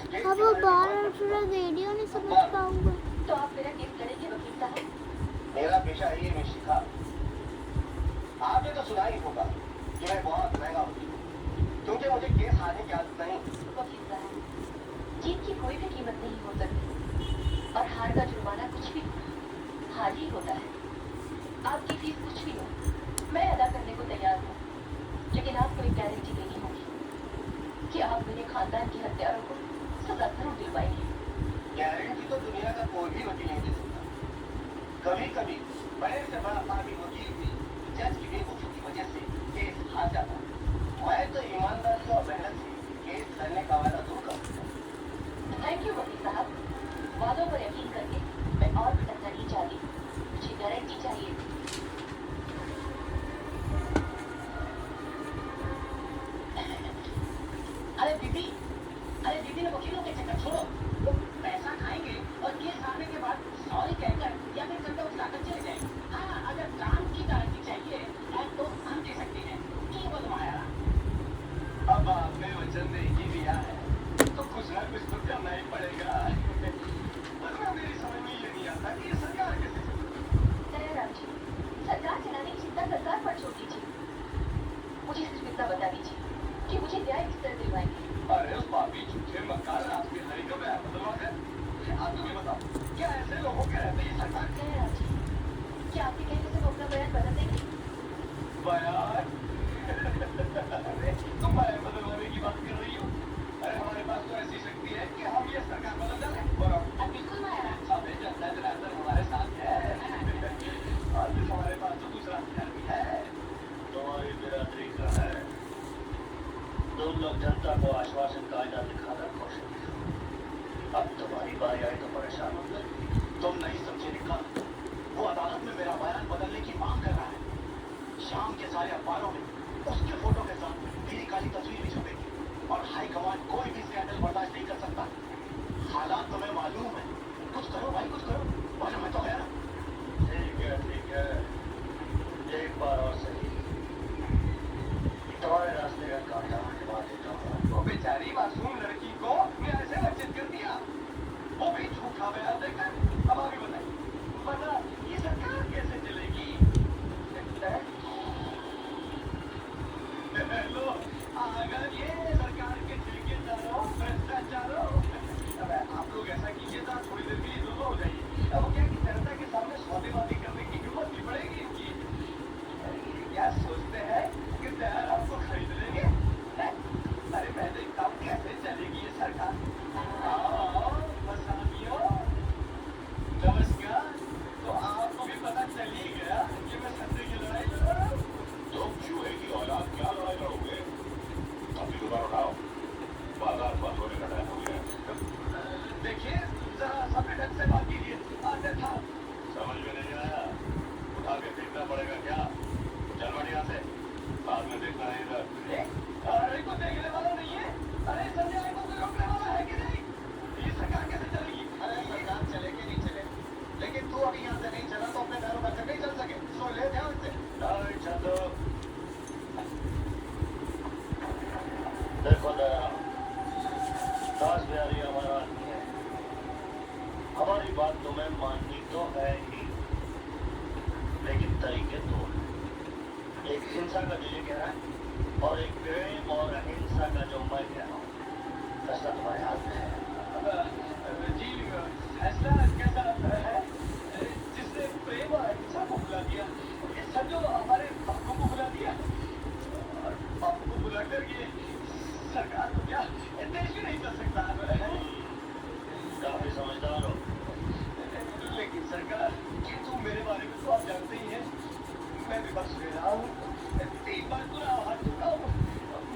अब वो बार पूरा रेडियो नहीं समझ पाऊंगा। तो आप मेरा केस लड़ेंगे वकील साहब? मेरा पेशा है ये शिखा। आपने तो सुना ही होगा कि मैं बहुत महंगा वकील हूँ, क्योंकि मुझे केस हारने की आदत नहीं। वकील साहब, जीत की कोई भी कीमत नहीं हो सकती और हार का जुर्माना कुछ भी हार ही होता है। आपकी फीस कुछ भी हो, मैं अदा करने को तैयार हूँ, लेकिन आपको एक गारंटी देनी होगी कि आप मेरे खानदान की हत्यारों को सजा जरूर दिलवाएंगे। गारंटी तो दुनिया का कोई भी वकील नहीं दे सकता। कभी कभी बड़े से बड़ा आदमी वकील भी जज की बेवकूफी की वजह से केस हार जाता है। मैं तो ईमानदारी और मेहनत से केस लड़ने का वादा दूर करूँगा। थैंक यू वकील साहब, वादों पर यकीन करके मैं और भटकना नहीं चाहती, मुझे गारंटी चाहिए। अरे दीदी ने वकीलों के चक्कर छोड़ो। वो पैसा खाएंगे और केस हारने के बाद सॉरी कहकर या फिर कंधा उठाकर चले जाएंगे। हाँ, अगर काम की गारंटी चाहिए तो हम दे सकते हैं। क्यों बनवाया? अब आपने वचन दे ही दिया है तो कुछ ना कुछ तो करना ही पड़ेगा। वरना मेरी समझ में ये नहीं आता कि ये सरकार कैसे दयाराम जी, सरकार चलाने की चिंता सरकार पर छोड़ दीजिए। मुझे सिर्फ इतना बता दीजिए कि मुझे न्याय किस तरह दिलवाएंगे। अरे उस पापी झूठे मक्कार आपके हरी का बयान बदलवा है। आप तुम्हें बताओ, क्या ऐसे लोगों के रहते ये सरकार? दयाराम जी, क्या आपके कहने से वो अपना बयान बदल देंगे? बयान? अरे तुम बयान बदलवाने की बात कर रही हो? अरे हमारे पास तो ऐसी शक्ति है कि हम ये सरकार बदल डालें। और बिल्कुल माया, अबे जनता जनार्दन हमारे साथ है और हमारे पास तो दूसरा हथियार भी है। तुम्हारी बिरादरी का है। तुम लोग जनता को आश्वासन कायदा दिखाकर खुश हो। अब तुम्हारी बारी आई तो परेशान हो गए। तुम नहीं समझे निकाल। वो अदालत में मेरा बयान बदलने की मांग कर रहा है। शाम के सारे अखबारों में उसके फोटो के साथ मेरी काली तस्वीर भी छपेगी और हाई कमांड कोई भी स्कैंडल बर्दाश्त नहीं कर सकता। हालात तुम्हें मालूम है। कुछ करो भाई, कुछ करो, वरना मैं तो गया ना। ठीक है, एक बार और सही। तुम्हारे रास्ते का कांटा हटवा देता हूँ। वो बेचारी मासूम लड़की को मैं ऐसे वंचित कर दिया, वो भी झूठा बयान देकर। अब आगे बताइए, वरना ये सरकार कैसे चलेगी? लो, अगर ये सरकार के ठेकेदारों, भ्रष्टाचारों, आप लोग ऐसा कीजिए तो थोड़ी देर के लिए दोनों हो जाइए। अब क्या कि जनता के सामने सौदेबाजी करने की हिम्मत नहीं पड़ेगी इनकी। क्या सोचते हैं कि दयाल आपको खरीद लेंगे? अरे मैं देखता हूँ कैसे चलेगी ये सरकार। बस आदमियों, नमस्कार। तो आपको भी पता चल ही गया कि मैं सत्य की लड़ाई लड़ रहा हूँ। तुम चूहे की औलाद क्या लड़ाई लड़ोगे? अभी दुबारा उठाओ, बाजार बंद होने का टाइम हो गया। देखिए जरा सभी ढंग से बात कीजिए। अन्यथा समझ में नहीं आया, उठा के देखना पड़ेगा क्या? चलवाड़ी यहाँ से, बाद में देखना है इधर। अरे को देखने वाला नहीं है? अरे संजय को कोई रोकने वाला है कि नहीं? ये सरकार कैसे चलेगी? अरे सरकार चले कि नहीं चले, लेकिन तू अभी यहाँ से नहीं चला तो अपने पैरों पर नहीं चल सके। सो ले ध्यान से। चलो देखो दास बिहारी हमारा आदमी है। हमारी बात तुम्हें माननी तो है ही, लेकिन तरीके दो हैं। एक हिंसा का जो ये कह रहा है और एक प्रेम और अहिंसा का जो मैं कह रहा हूँ। फैसला तुम्हारे हाथ में है। जी फैसला कैसा है? जिसने प्रेम और अहिंसा को बुला दिया, जो हमारे बापू को बुला दिया और बापू को बुला कर ये सरकार को क्या देश भी नहीं कर सकता। काफी समझदार हो, लेकिन सरकार कि तुम मेरे बारे में तो आप जानते ही हैं। मैं भी बस रहा हूँ, 3 बार पूरा हाथ चुका हूँ।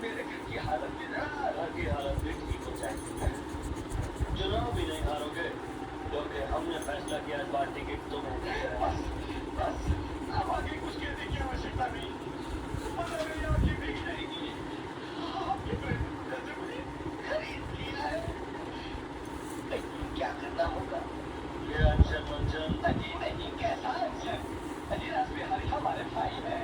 मेरे घर की हालत भी घर की हालत भी ठीक हो जाए। चुनाव भी नहीं हारोगे क्योंकि हमने फैसला किया इस बार टिकट तुम्हें। बस अब आगे कुछ कहने की आवश्यकता नहीं। मतलब मेरी आंखें भीग जाएगी। आपके प्रेम से मुझे खरीद लिया है। क्या करना होगा? ये अनशन मंचन नहीं कैसा अनशन? अजी रास्ते हमारे भाई है।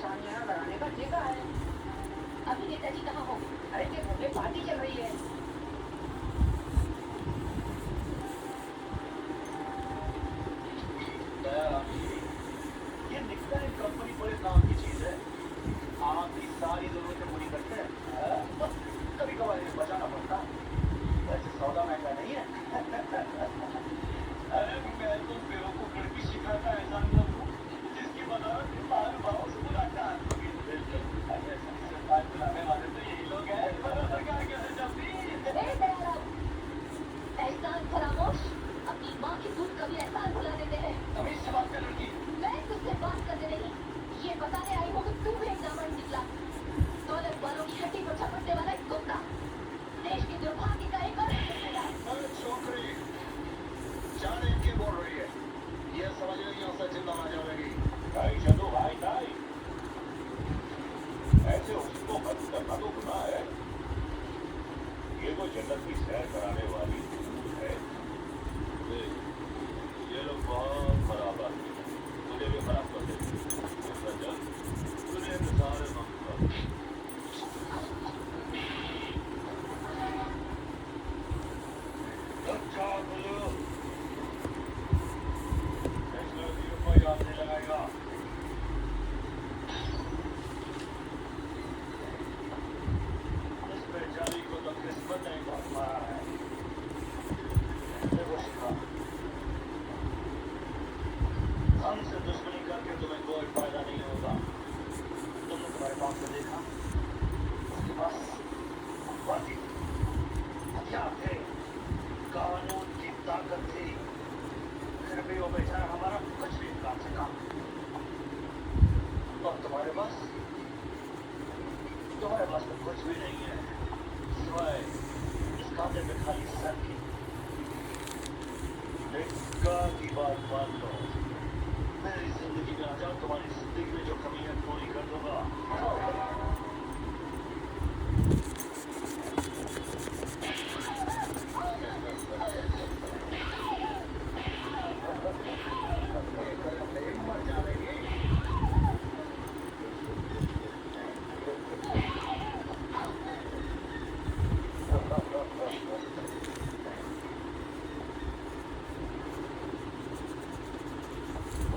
शामियाना लगाने का ठेका है। अभी नेताजी कहाँ हो? अरे के घर में पार्टी चल रही है। ये निकला एक कंपनी बड़े काम की चीज है। आपकी सारी जरूरतें पूरी करते हैं, बस कभी कभार इन्हें बचाना पड़ता है। वैसे सौदा महंगा नहीं है। अरे मैं तो बेवकूफ लड़की शिखा का एहसान करूं जिसकी बदौलत बाहर भाव से मुलाकात होगी। ऐसे सबसे बात बुलाने वाले तो यही लोग हैं। सरकार के एहसान फरामोश, अपनी माँ की दूध कभी एहसान भुला देते हैं। अभी से बात कर लड़की। मैं तुझसे बात करने नहीं, ये बताने आई हूँ कि तू भी एक नामर्द निकला। दौलत वालों की हड्डी पर झपटने वाला एक कुत्ता, देश की दुर्भाग्य का एक और अरे छोकरी, जाने के बोल रही है। ये समझ रही है उसे जिंदा ना जाएगी। भाई चलो भाई भाई, ऐसे उसको मत करना तो गुनाह है। ये तो जन्नत की सैर कराने वाली है। ये लोग बहुत खराब आदमी हैं, मुझे भी खराब कर देते। तुझे सारे अच्छा बोलो, कोई याद नहीं लगाएगा। इस बेचारी को तो किस्मत नहीं पहुंच पा रहा है। देखो शिखा, हमसे दुश्मनी करके तुम्हें कोई फायदा नहीं होगा। तुमने तुम्हारे बाप को देखा, उसके पास बाकी हथियार थे, कानून की ताकत थी, फिर भी वो बेचारा हमारा कुछ भी काम से काम। और तुम्हारे पास तो कुछ भी नहीं है सिवाय इस खाते में खाली सर की। निका की बात मान लो, मेरी जिंदगी में आ जाओ, तुम्हारी जिंदगी में जो कमी है पूरी कर दूंगा।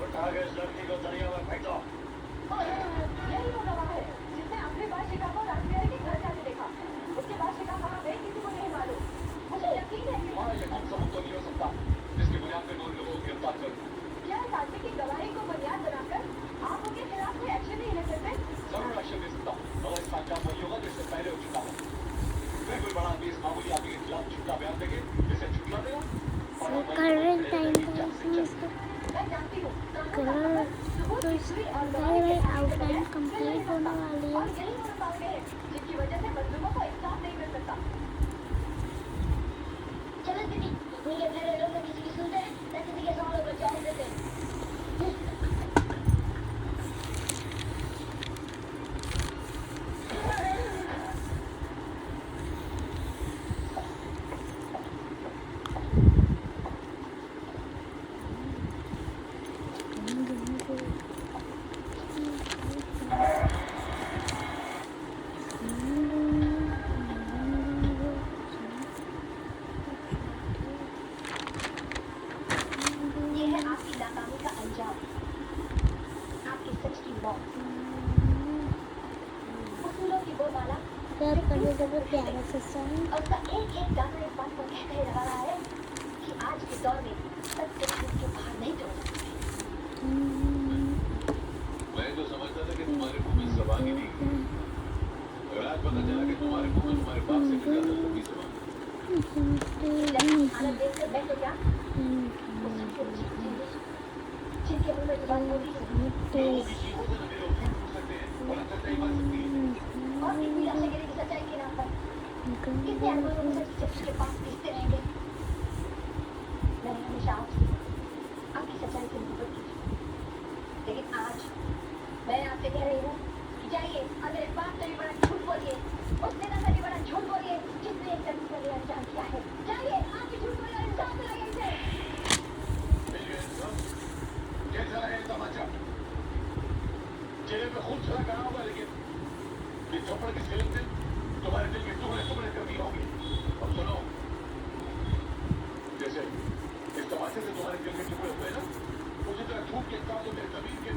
उठा के इस लड़की को दरिया में फेंक दो। यही वो गवाह है जिसने आखिरी बार शिखा को राजबिहारी के घर जाते देखा। उसके बाद शिखा कहाँ गई किसी को नहीं मालूम। मुझे यकीन है कि हमारा यकीन सबूत तो नहीं हो सकता जिसके बुनियाद पे दो लोगों को गिरफ्तार कर। क्या इस आदमी की गवाही को बुनियाद बनाकर आप उनके खिलाफ कोई एक्शन नहीं ले सकते? जरूर एक्शन ले सकता हूँ, मगर इसका अंजाम वही होगा जिससे पहले हो चुका है। मैं कोई बड़ा आदमी इस मामूली आदमी के खिलाफ झूठा बयान देंगे, जिसे झुठला देगा। करंट टाइम मैं जानती हूँ तो इसकी आउटलाइन कंप्लीट होने वाली और है। यही वो रुकावटें हैं जिनकी वजह से मजलूमों को इंसाफ नहीं मिल सकता। चलो दीदी, मुझे अपने रेलों में किसी की सुनते हैं या किसी के सवालों पर जवाब देते हैं। ये है आपकी नाकामी का अंजाम, आपकी सच की मौत। उसूलों की वो माला प्यार करने का बहुत प्यारा सा सॉन्ग। और उसका एक एक दाना इस बात को कह कह रहा है कि आज के दौर में सत्य झूठ के बाहर नहीं तोड़ सकते। मैं तो समझता था कि तुम्हारे मुंह में ज़बान ही नहीं है, मगर आज पता चला कि तुम्हारे मुंह में तुम्हारे बाप से भी ज़्यादा लंबी ज़बान है। जैसी हालत देखकर मैं तो क्या उस सबसे जिनके मुंह में ज़बान होती है लोगों की चीज़ों से न लोग झूठ बोल सकते हैं, और सच्चाई बन सकती है। और कितनी आशागिरी की सच्चाई के नाम पर कितने आदमी लोग सच सच के पास पीसते रहेंगे। मैंने हमेशा आपकी सच्चाई की मोहब्बत की, लेकिन आज मैं आपसे कह रही हूँ कि जाइए और मेरे बाप से भी बड़ा झूठ बोलिए, उस नेता से भी बड़ा झूठ बोलिए जिसने एक लड़की का लिया अंजाम किया है। जाइए, आपकी झूठ बोलिए और इंसाफ दिलाइए इसे। कैसा है समाचार? चेहरे पे खून छलक खेलते तुम्हारे दिल के टुकड़े टुकड़े कर दिए होंगे। अब सुनो, जैसे इस तमाशे से तुम्हारे दिल के टुकड़े हुए ना, उसी तरह धूप के तालों में जमीन के